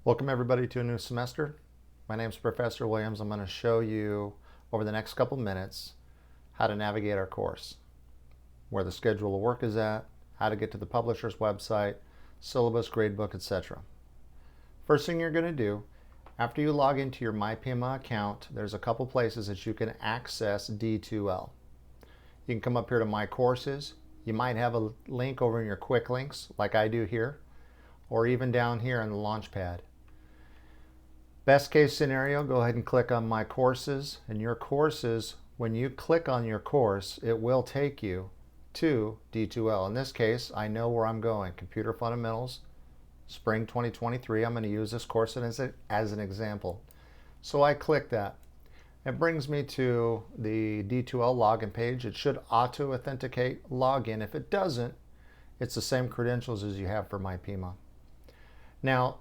Welcome everybody to a new semester. My name is Professor Williams. I'm going to show you over the next couple minutes how to navigate our course, where the schedule of work is at, how to get to the publisher's website, syllabus, gradebook, etc. First thing you're going to do, after you log into your MyPMA account, there's a couple places that you can access D2L. You can come up here to My Courses. You might have a link over in your quick links like I do here, or even down here in the Launchpad. Best case scenario, go ahead and click on My Courses, and your courses, when you click on your course, it will take you to D2L. In this case, I know where I'm going, Computer Fundamentals, Spring 2023. I'm going to use this course as an example. So I click that. It brings me to the D2L login page. It should auto-authenticate login. If it doesn't, it's the same credentials as you have for MyPMA. Now,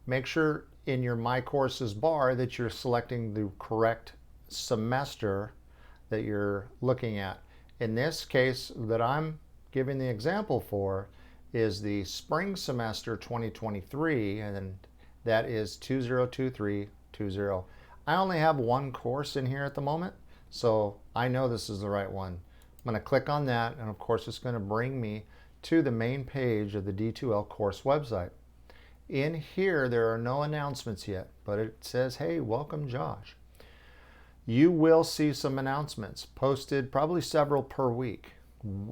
make sure in your My Courses bar that you're selecting the correct semester that you're looking at. In this case that I'm giving the example for is the spring semester 2023, and that is 202320. I only have one course in here at the moment, so I know this is the right one. I'm going to click on that, and of course it's going to bring me to the main page of the D2L course website. In here, there are no announcements yet, but it says, hey, welcome Josh. You will see some announcements posted, probably several per week.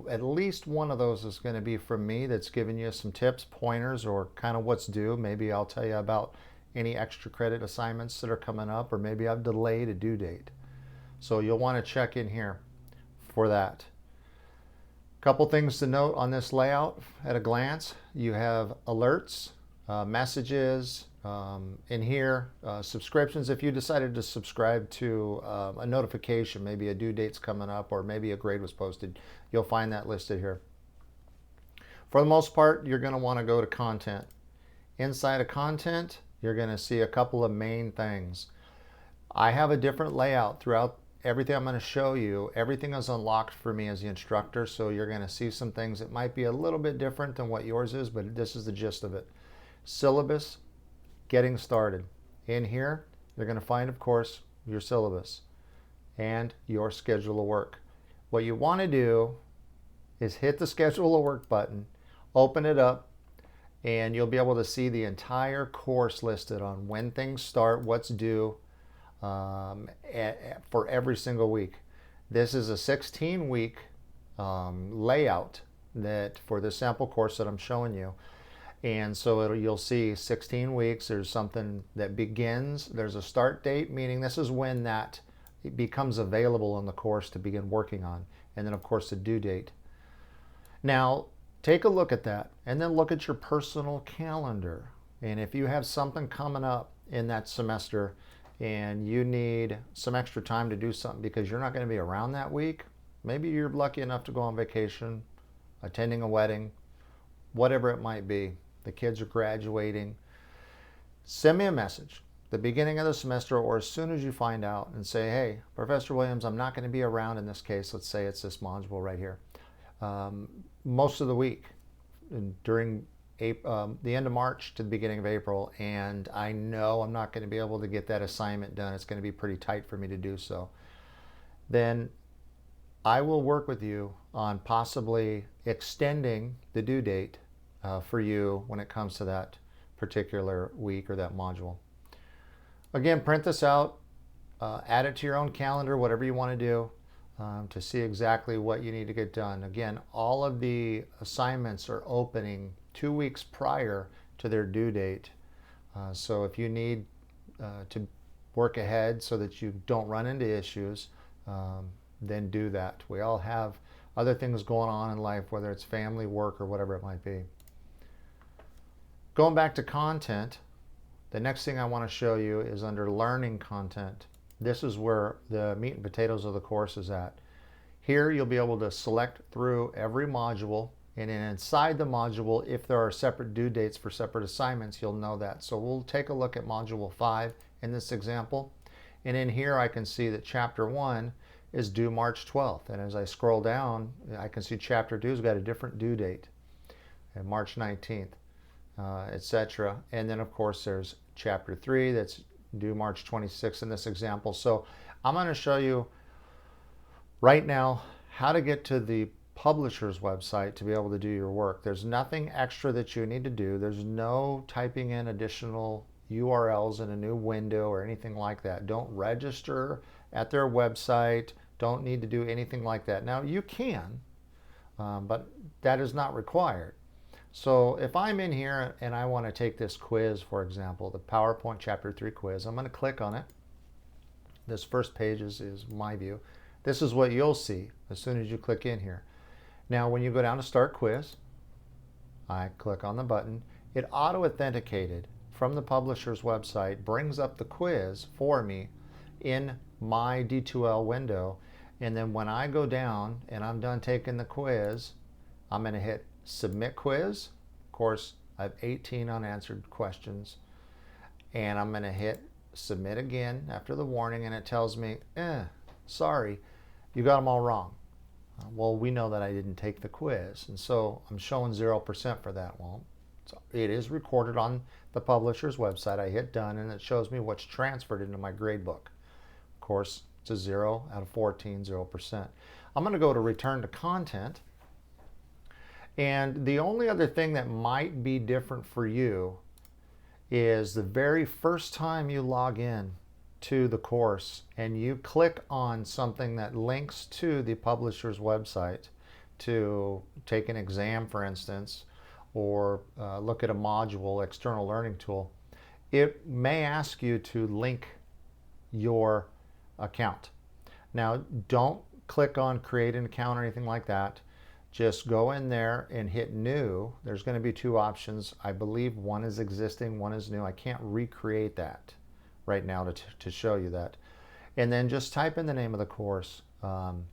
At least one of those is going to be from me that's giving you some tips, pointers, or kind of what's due. Maybe I'll tell you about any extra credit assignments that are coming up, or maybe I've delayed a due date. So you'll want to check in here for that. Couple things to note on this layout at a glance. You have alerts, messages, in here, subscriptions. If you decided to subscribe to a notification, maybe a due date's coming up or maybe a grade was posted, you'll find that listed here. For the most part, you're going to want to go to content. Inside of content, you're going to see a couple of main things. I have a different layout throughout everything I'm going to show you. Everything is unlocked for me as the instructor, so you're going to see some things that might be a little bit different than what yours is, but this is the gist of it. Syllabus, getting started. In here, you're going to find, of course, your syllabus and your schedule of work. What you want to do is hit the schedule of work button, open it up, and you'll be able to see the entire course listed on when things start, what's due for every single week. This is a 16-week layout that for the sample course that I'm showing you. And so you'll see 16 weeks. There's something that begins. There's a start date, meaning this is when that it becomes available in the course to begin working on. And then, of course, the due date. Now, take a look at that and then look at your personal calendar. And if you have something coming up in that semester and you need some extra time to do something because you're not going to be around that week, maybe you're lucky enough to go on vacation, attending a wedding, whatever it might be. The kids are graduating. Send me a message the beginning of the semester or as soon as you find out and say, hey, Professor Williams, I'm not going to be around in this case. Let's say it's this module right here. Most of the week during the end of March to the beginning of April, and I know I'm not going to be able to get that assignment done. It's going to be pretty tight for me to do so. Then I will work with you on possibly extending the due date for you when it comes to that particular week or that module. Again, print this out, add it to your own calendar, whatever you want to do to see exactly what you need to get done. Again, all of the assignments are opening 2 weeks prior to their due date. So if you need to work ahead so that you don't run into issues, then do that. We all have other things going on in life, whether it's family, work, or whatever it might be. Going back to content, the next thing I want to show you is under learning content. This is where the meat and potatoes of the course is at. Here you'll be able to select through every module, and then inside the module, if there are separate due dates for separate assignments, you'll know that. So we'll take a look at module 5 in this example. And in here I can see that chapter 1 is due March 12th. And as I scroll down, I can see chapter 2 has got a different due date, March 19th. Etc. And then of course there's Chapter 3 that's due March 26th in this example. So I'm going to show you right now how to get to the publisher's website to be able to do your work. There's nothing extra that you need to do. There's no typing in additional URLs in a new window or anything like that. Don't register at their website. Don't need to do anything like that. Now you can, but that is not required. So if I'm in here and I want to take this quiz, for example, the PowerPoint Chapter 3 quiz, I'm going to click on it. This first page is my view. This is what you'll see as soon as you click in here. Now when you go down to Start Quiz, I click on the button. It auto-authenticated from the publisher's website, brings up the quiz for me in my D2L window. And then when I go down and I'm done taking the quiz, I'm going to hit Submit Quiz. Of course, I have 18 unanswered questions. And I'm going to hit Submit again after the warning, and it tells me, sorry, you got them all wrong. Well, we know that I didn't take the quiz, and so I'm showing 0% for that one. So it is recorded on the publisher's website. I hit Done, and it shows me what's transferred into my gradebook. Of course, it's a 0 out of 14, 0%. I'm going to go to Return to Content. And the only other thing that might be different for you is the very first time you log in to the course and you click on something that links to the publisher's website to take an exam, for instance, or look at a module, external learning tool, it may ask you to link your account. Now, don't click on create an account or anything like that. Just go in there and hit new. There's going to be two options. I believe one is existing, one is new. I can't recreate that right now to show you that. And then just type in the name of the course and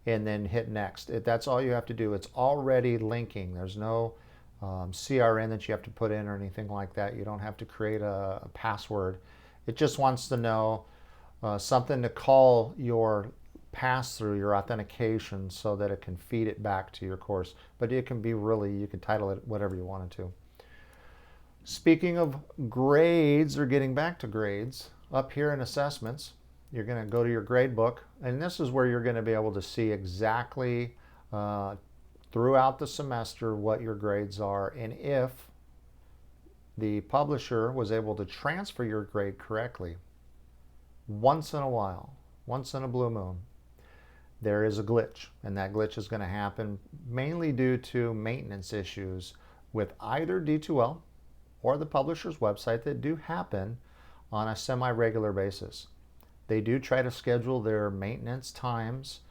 then hit next. That's all you have to do. It's already linking. There's no CRN that you have to put in or anything like that. You don't have to create a password. It just wants to know something to call your pass through, your authentication, so that it can feed it back to your course. But it can be really, you can title it whatever you wanted to. Speaking of grades, or getting back to grades, up here in assessments, you're going to go to your grade book, and this is where you're going to be able to see exactly throughout the semester what your grades are, and if the publisher was able to transfer your grade correctly. Once in a while, once in a blue moon, there is a glitch, and that glitch is going to happen mainly due to maintenance issues with either D2L or the publisher's website that do happen on a semi-regular basis. They do try to schedule their maintenance times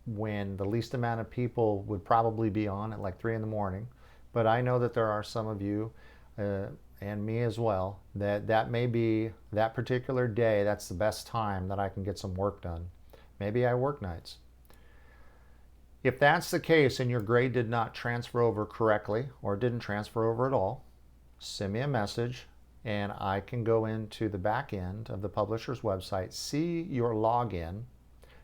when the least amount of people would probably be on at like 3 in the morning. But I know that there are some of you, and me as well, that may be that particular day, that's the best time that I can get some work done. Maybe I work nights. If that's the case and your grade did not transfer over correctly or didn't transfer over at all, send me a message and I can go into the back end of the publisher's website, see your login,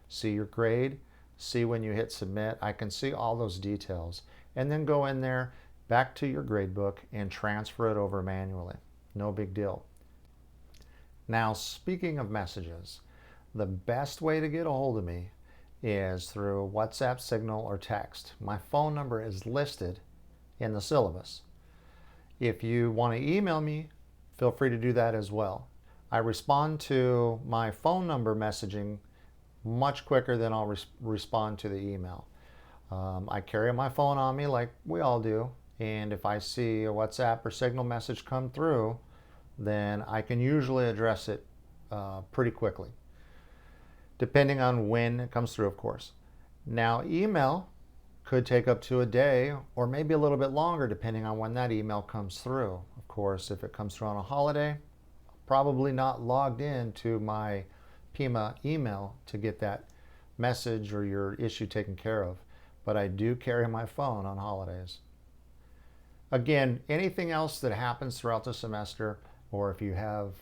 see your grade, see when you hit submit. I can see all those details, and then go in there back to your gradebook and transfer it over manually. No big deal. Now, speaking of messages, the best way to get a hold of me is through WhatsApp, Signal, or text. My phone number is listed in the syllabus. If you want to email me, feel free to do that as well. I respond to my phone number messaging much quicker than I'll respond to the email. I carry my phone on me like we all do, and if I see a WhatsApp or Signal message come through, then I can usually address it pretty quickly, depending on when it comes through, of course. Now, email could take up to a day or maybe a little bit longer depending on when that email comes through. Of course, if it comes through on a holiday, probably not logged in to my PIMA email to get that message or your issue taken care of. But I do carry my phone on holidays. Again, anything else that happens throughout the semester, or if you have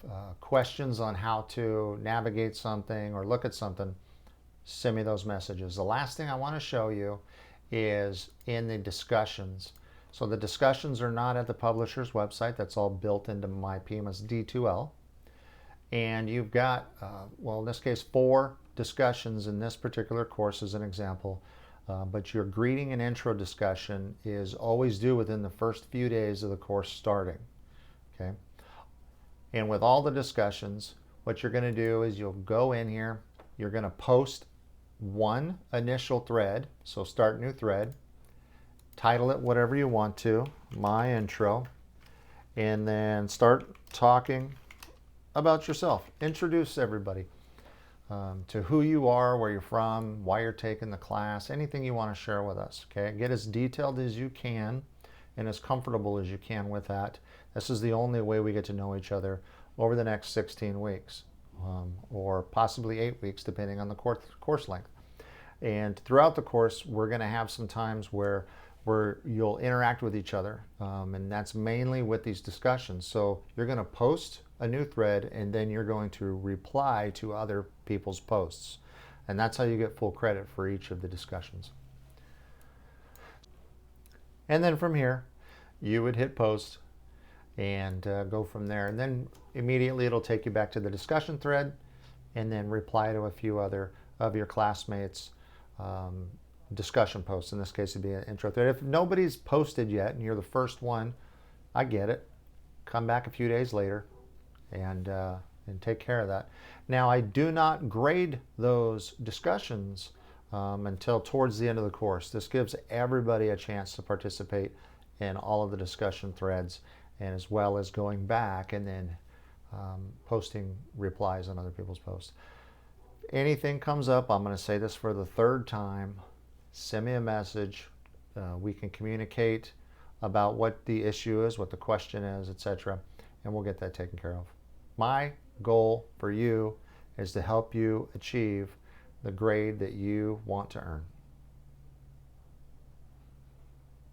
questions on how to navigate something or look at something, send me those messages. The last thing I want to show you is in the discussions. So the discussions are not at the publisher's website. That's all built into MyPIMA's D2L. And you've got, well, in this case, 4 discussions in this particular course as an example. But your greeting and intro discussion is always due within the first few days of the course starting. Okay. And with all the discussions, what you're going to do is you'll go in here, you're going to post one initial thread. So start new thread, title it whatever you want to, my intro, and then start talking about yourself. Introduce everybody to who you are, where you're from, why you're taking the class, anything you want to share with us. Okay, get as detailed as you can and as comfortable as you can with that. This is the only way we get to know each other over the next 16 weeks, or possibly 8 weeks, depending on the course length. And throughout the course, we're going to have some times where you'll interact with each other, and that's mainly with these discussions. So you're going to post a new thread, and then you're going to reply to other people's posts. And that's how you get full credit for each of the discussions. And then from here, you would hit post and go from there. And then immediately it'll take you back to the discussion thread, and then reply to a few other of your classmates' discussion posts. In this case, it'd be an intro thread. If nobody's posted yet and you're the first one, I get it. Come back a few days later and take care of that. Now, I do not grade those discussions until towards the end of the course. This gives everybody a chance to participate in all of the discussion threads, and as well as going back and then posting replies on other people's posts. If anything comes up, I'm going to say this for the 3rd time, send me a message. We can communicate about what the issue is, what the question is, etc., and we'll get that taken care of. My goal for you is to help you achieve the grade that you want to earn.